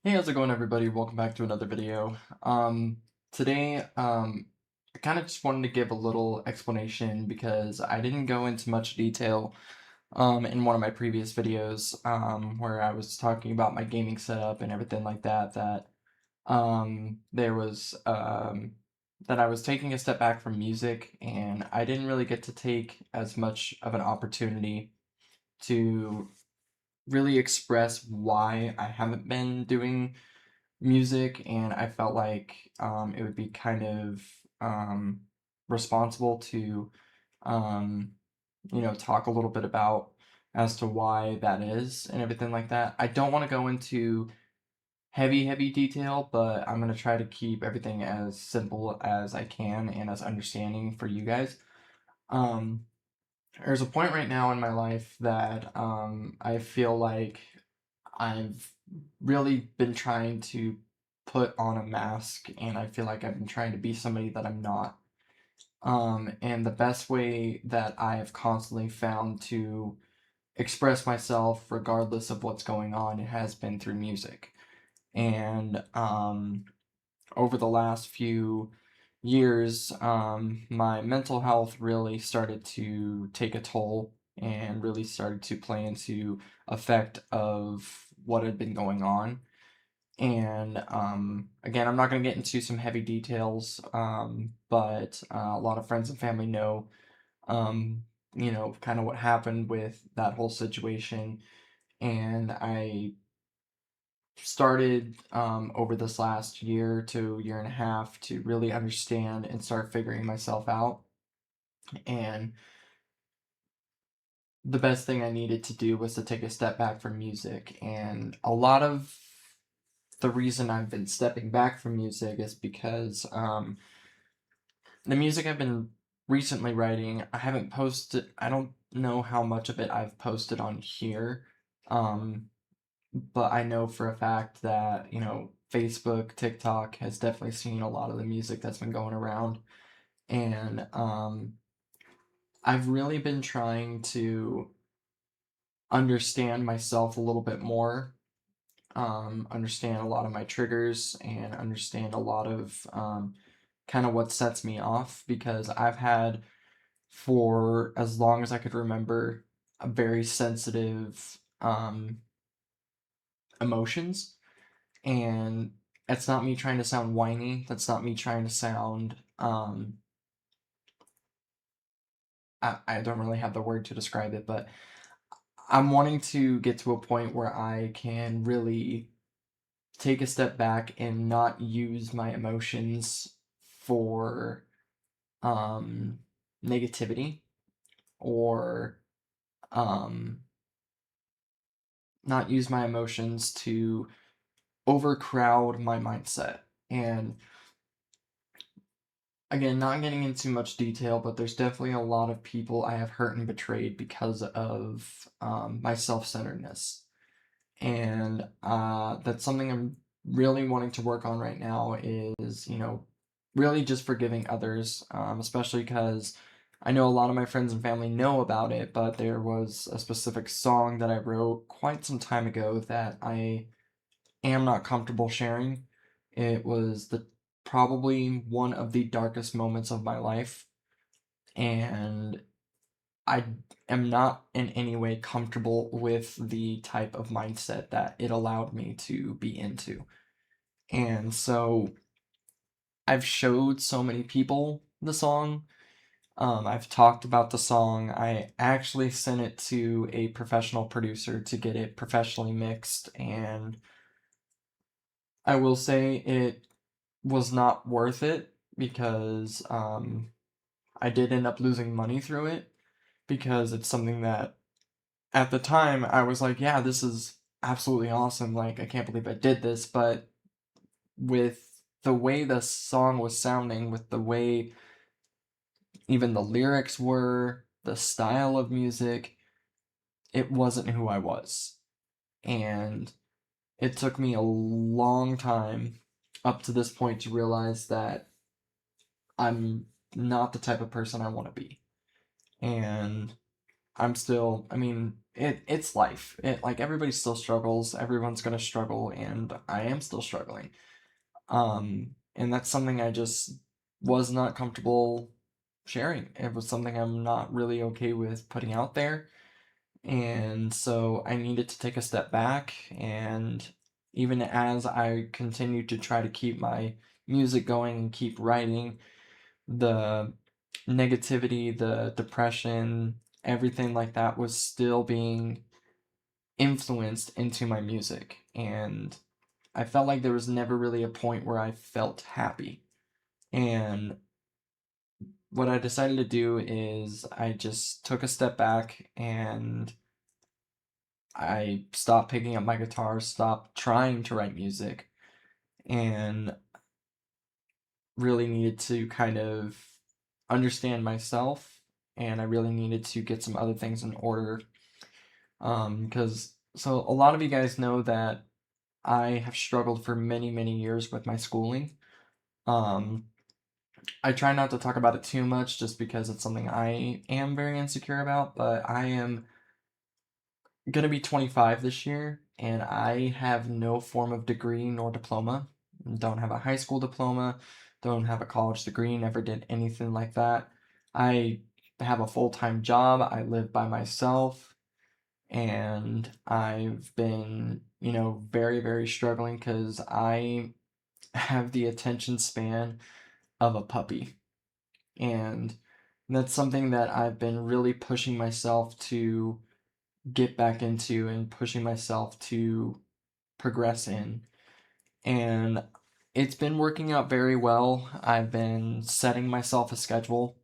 Hey, how's it going, everybody? Welcome back to another video. Today, I kind of just wanted to give a little explanation because I didn't go into much detail, in one of my previous videos, where I was talking about my gaming setup and everything like that, that I was taking a step back from music, and I didn't really get to take as much of an opportunity to really express why I haven't been doing music, and I felt like it would be kind of responsible to um, talk a little bit about as to why that is and everything like that. I don't want to go into heavy detail, but I'm going to try to keep everything as simple as I can and as understanding for you guys. Um, there's a point right now in my life that I feel like I've really been trying to put on a mask, and I feel like I've been trying to be somebody that I'm not. And the best way that I have constantly found to express myself, regardless of what's going on, has been through music. And over the last few years, my mental health really started to take a toll and really started to play into effect of what had been going on. And again, I'm not going to get into some heavy details, but a lot of friends and family know, kind of what happened with that whole situation. And I started over this last year to year and a half to really understand and start figuring myself out. And the best thing I needed to do was to take a step back from music. And a lot of the reason I've been stepping back from music is because the music I've been recently writing, I haven't posted, I don't know how much of it I've posted on here. Um, but I know for a fact that, Facebook, TikTok has definitely seen a lot of the music that's been going around. And I've really been trying to understand myself a little bit more, understand a lot of my triggers, and understand a lot of kind of what sets me off because I've had, for as long as I could remember, a very sensitive emotions. And it's not me trying to sound whiny. That's not me trying to sound I don't really have the word to describe it, but I'm wanting to get to a point where I can really take a step back and not use my emotions for um negativity, or um not use my emotions to overcrowd my mindset. And again, not getting into much detail, but there's definitely a lot of people I have hurt and betrayed because of my self-centeredness. And that's something I'm really wanting to work on right now is, really just forgiving others, especially because I know a lot of my friends and family know about it, but there was a specific song that I wrote quite some time ago that I am not comfortable sharing. It was the probably one of the darkest moments of my life, and I am not in any way comfortable with the type of mindset that it allowed me to be into. And so I've showed so many people the song. I've talked about the song. I actually sent it to a professional producer to get it professionally mixed, and I will say it was not worth it because I did end up losing money through it because it's something that at the time I was like, yeah, this is absolutely awesome. Like, I can't believe I did this. But with the way the song was sounding, with the way even the lyrics were, the style of music, it wasn't who I was. And it took me a long time up to this point to realize that I'm not the type of person I want to be. And I'm still, I mean, it's life. Like everybody still struggles. Everyone's gonna struggle, and I am still struggling. And that's something I just was not comfortable sharing. It was something I'm not really okay with putting out there. And so I needed to take a step back. And even as I continued to try to keep my music going and keep writing, the negativity, the depression, everything like that was still being influenced into my music. And I felt like there was never really a point where I felt happy. And what I decided to do is I just took a step back and I stopped picking up my guitar, stopped trying to write music, and really needed to kind of understand myself. And I really needed to get some other things in order. Because so a lot of you guys know that I have struggled for many, many years with my schooling. Um, I try not to talk about it too much just because it's something I am very insecure about, but I am gonna be 25 this year and I have no form of degree nor diploma. Don't have a high school diploma, don't have a college degree, never did anything like that. I have a full-time job, I live by myself, and I've been, very, very struggling because I have the attention span of a puppy. And that's something that I've been really pushing myself to get back into and pushing myself to progress in. And it's been working out very well. I've been setting myself a schedule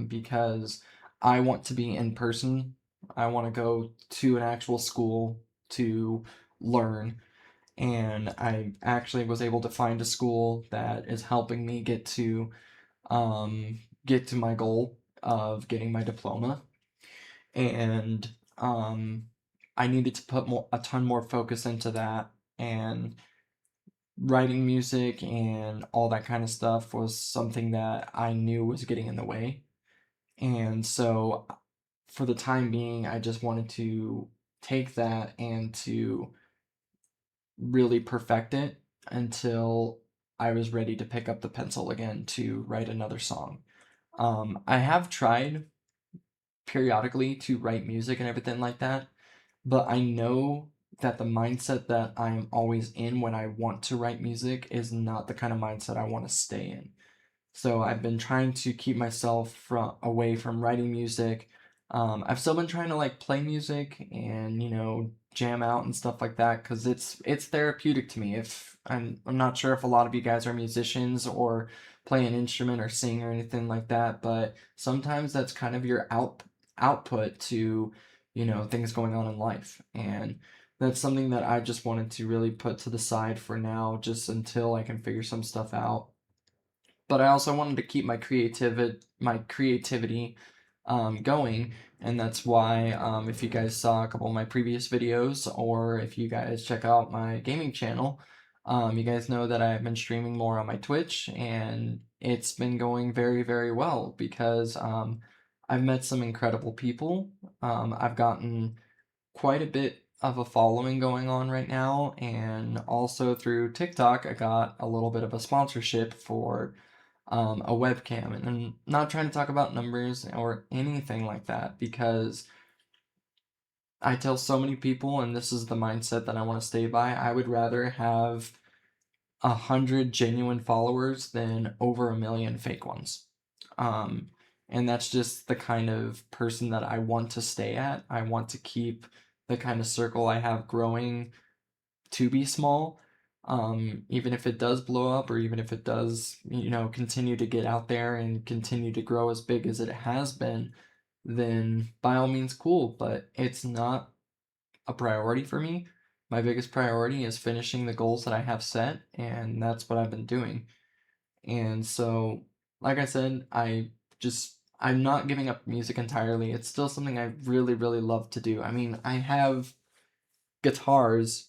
because I want to be in person. I want to go to an actual school to learn. And I actually was able to find a school that is helping me um, get to my goal of getting my diploma. And I needed to put a ton more focus into that. And writing music and all that kind of stuff was something that I knew was getting in the way. And so for the time being, I just wanted to take that and to really perfect it until I was ready to pick up the pencil again to write another song. I have tried periodically to write music and everything like that, but I know that the mindset that I'm always in when I want to write music is not the kind of mindset I want to stay in. So I've been trying to keep myself away from writing music. I've still been trying to like play music and jam out and stuff like that because it's therapeutic to me. If I'm not sure if a lot of you guys are musicians or play an instrument or sing or anything like that, but sometimes that's kind of your output to things going on in life. And that's something that I just wanted to really put to the side for now, just until I can figure some stuff out. But I also wanted to keep my creativity going, and that's why if you guys saw a couple of my previous videos, or if you guys check out my gaming channel, you guys know that I've been streaming more on my Twitch, and it's been going very, very well because I've met some incredible people. I've gotten quite a bit of a following going on right now, and also through TikTok, I got a little bit of a sponsorship for a webcam. And I'm not trying to talk about numbers or anything like that because I tell so many people, and this is the mindset that I want to stay by. I would rather have 100 genuine followers than over a million fake ones. Um, and that's just the kind of person that I want to stay at. I want to keep the kind of circle I have growing to be small. Even if it does blow up, or even if it does, continue to get out there and continue to grow as big as it has been, then by all means, cool. But it's not a priority for me. My biggest priority is finishing the goals that I have set, and that's what I've been doing. And so, like I said, I'm not giving up music entirely. It's still something I really, really love to do. I mean, I have guitars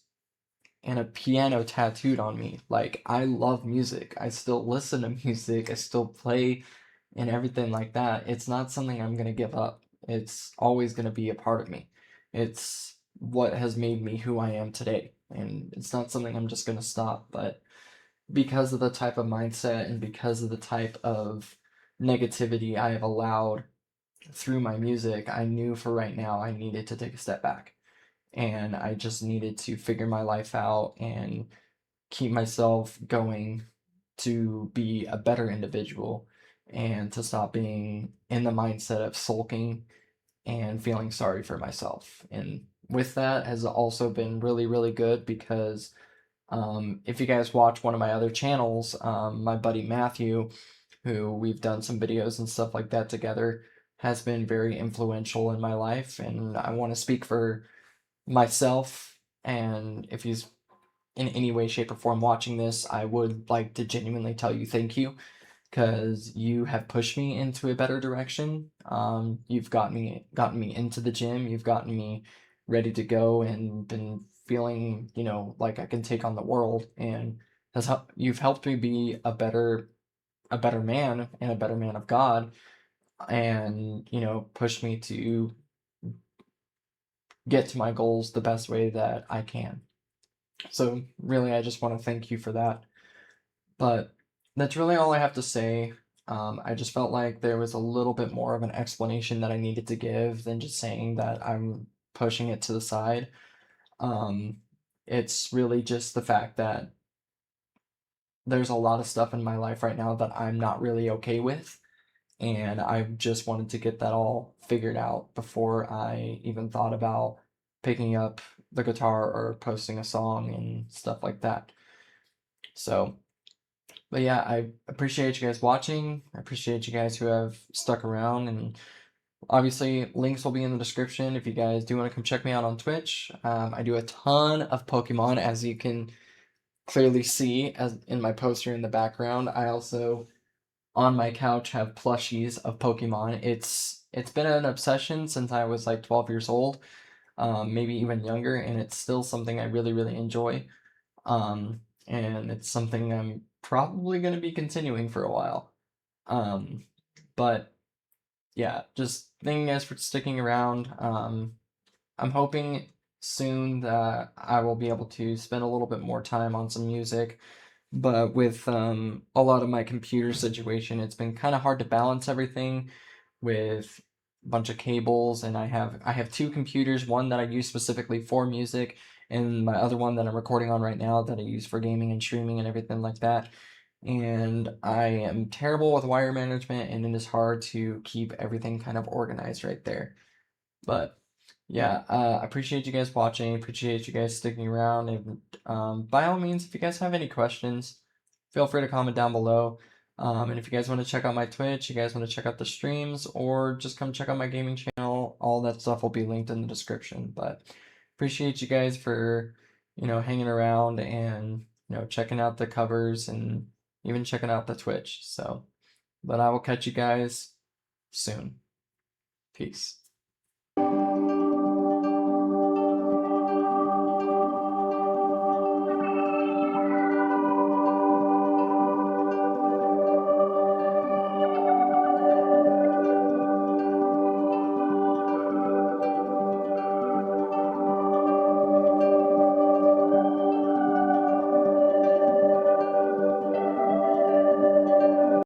and a piano tattooed on me. Like, I love music. I still listen to music. I still play and everything like that. It's not something I'm gonna give up. It's always going to be a part of me. It's what has made me who I am today. And it's not something I'm just going to stop, but because of the type of mindset and because of the type of negativity I have allowed through my music, I knew for right now I needed to take a step back. And I just needed to figure my life out and keep myself going to be a better individual and to stop being in the mindset of sulking and feeling sorry for myself. And with that has also been really, really good because if you guys watch one of my other channels, my buddy Matthew, who we've done some videos and stuff like that together, has been very influential in my life. And I want to speak for myself. And if he's in any way, shape, or form watching this, I would like to genuinely tell you thank you because you have pushed me into a better direction. You've gotten me into the gym. You've gotten me ready to go and been feeling, like I can take on the world. And you've helped me be a better man and a better man of God, and pushed me to get to my goals the best way that I can. So really, I just want to thank you for that. But that's really all I have to say. I just felt like there was a little bit more of an explanation that I needed to give than just saying that I'm pushing it to the side. Um, it's really just the fact that there's a lot of stuff in my life right now that I'm not really okay with, and I just wanted to get that all figured out before I even thought about picking up the guitar or posting a song and stuff like that. So, but yeah, I appreciate you guys watching. I appreciate you guys who have stuck around, and obviously links will be in the description if you guys do want to come check me out on Twitch. I do a ton of Pokemon, as you can clearly see as in my poster in the background. I also on my couch have plushies of Pokemon. It's been an obsession since I was like 12 years old, maybe even younger, and it's still something I really, really enjoy. And it's something I'm probably going to be continuing for a while. Um, but yeah, just thank you guys for sticking around. I'm hoping soon that I will be able to spend a little bit more time on some music. But with a lot of my computer situation, it's been kind of hard to balance everything with a bunch of cables, and I have two computers, one that I use specifically for music, and my other one that I'm recording on right now that I use for gaming and streaming and everything like that. And I am terrible with wire management, and it is hard to keep everything kind of organized right there. But yeah, I appreciate you guys watching. Appreciate you guys sticking around. And by all means, if you guys have any questions, feel free to comment down below. And if you guys want to check out my Twitch, you guys want to check out the streams, or just come check out my gaming channel, all that stuff will be linked in the description. But appreciate you guys for, hanging around and, checking out the covers and even checking out the Twitch. So, but I will catch you guys soon. Peace.